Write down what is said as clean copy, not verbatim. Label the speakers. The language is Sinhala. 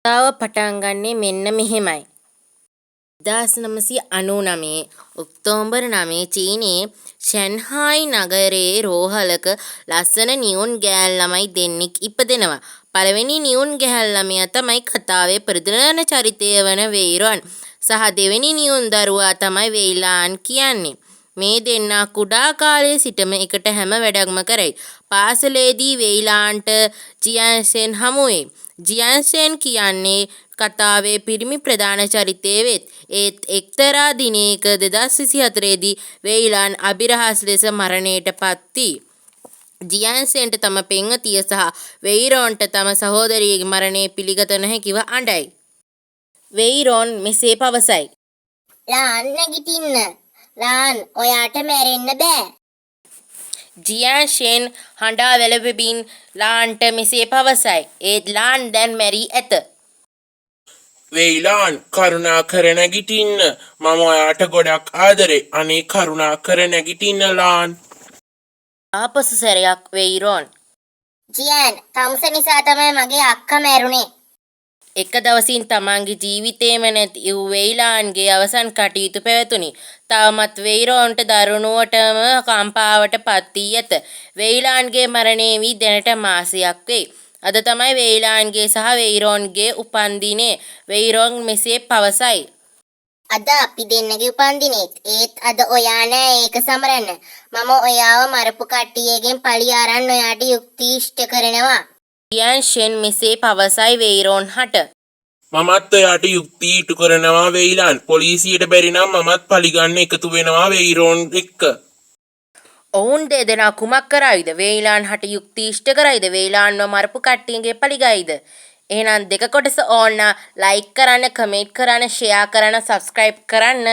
Speaker 1: කතාව පටන් ගන්නේ මෙන්න මෙහෙමයි. 1999 ඔක්තෝබර් 9 චීනයේ ෂැන්හායි නගරයේ රෝහලක ලස්සන නියුන් ගෑල් ළමයි දෙන්නෙක් ඉපදෙනවා. පළවෙනි නියුන් ගෑල් ළමයා තමයි කතාවේ ප්‍රධාන චරිතය වන වෙයිරොන් සහ දෙවෙනි නියුන් දරුවා තමයි වෙයිලාන් කියන්නේ. මේ දෙන්නා කුඩා කාලයේ සිටම එකට හැම වැඩක්ම කරයි. පාසලේදී වෙයිලාන්ට ජියන්සෙන් හමු වෙයි. ජියන්සෙන් කියන්නේ කතාවේ පිරිමි ප්‍රධාන චරිතය වෙත්. ඒත් එක්තරා දිනයක 2024 දී වෙයිලාන් අභිරහස් ලෙස මරණයට පත්වී. ජියන්සෙන්ට තම පෙම්වතිය සහ වෙයිරොන්ට තම සහෝදරියගේ මරණය පිළිගත නොහැකිව අඬයි. වෙයිරොන් මෙසේ පවසයි.
Speaker 2: ලාන් නැගිටින්න. ලාන් ඔයාට මැරෙන්න බෑ.
Speaker 1: ජියන්ෂෙන් හඬා වැළපෙමින් ලාන්ට මෙසේ පවසයි. ඒත් ලාන් දැන් මැරී ඇත.
Speaker 3: වෙයිලාන් කරුණාකර නැගිටින්න. මම ඔයාට ගොඩක් ආදරේ. අනේ කරුණාකර නැගිටින්න ලාන්.
Speaker 1: ආපසු සැරයක් වෙයිරොන්.
Speaker 2: ජියන් තමුස නිසා තමයි මගේ අක්කා මැරුණේ.
Speaker 1: එක දවසින් තමන්ගේ ජීවිතේම නැති වූ වෙයිලාන්ගේ අවසන් කටයුතු පැවතුණි. තවමත් වෙයිරොන්ට දරුණුවටම කම්පාවට පත් වී ඇත. වෙයිලාන්ගේ මරණය වී දැනට මාසයක් වෙයි. අද තමයි වෙයිලාන්ගේ සහ වෙයිරොන්ගේ උපන්දිනය. වෙයිරොන් මෙසේ පවසයි.
Speaker 2: අද අපි දෙන්නගේ උපන්දිනේත්. ඒත් අද ඔයා නෑ ඒක සමරන්න. මම ඔයාව මරපු කට්ටියගෙන් පලි අරන් ඔයාට යුක්ති ඉෂ්ට කරනවා.
Speaker 1: ජියන්ෂෙන් මෙසේ පවසයි වෙයිරොන් හට.
Speaker 3: මමත් ඔයාට යුක්ති ඉටු කරනවා වෙයිලාන්. පොලිසියට බැරි නම් මමත් පලිගන්න එකතු වෙනවා වෙයිරොන් එක්ක.
Speaker 1: ඔවුන් දෙදෙනා කුමක් කරයිද? වෙයිලාන් හට යුක්ති ඉෂ්ට කරයිද? වෙයිලාන්ව මරපු කට්ටියගේ පලිගයිද? එහෙනම් දෙක කොටස ඕන්න ලයික් කරන්න, කමෙන්ට් කරන්න, ෂෙයා කරන්න, සබ්ස්ක්‍රයිබ් කරන්න.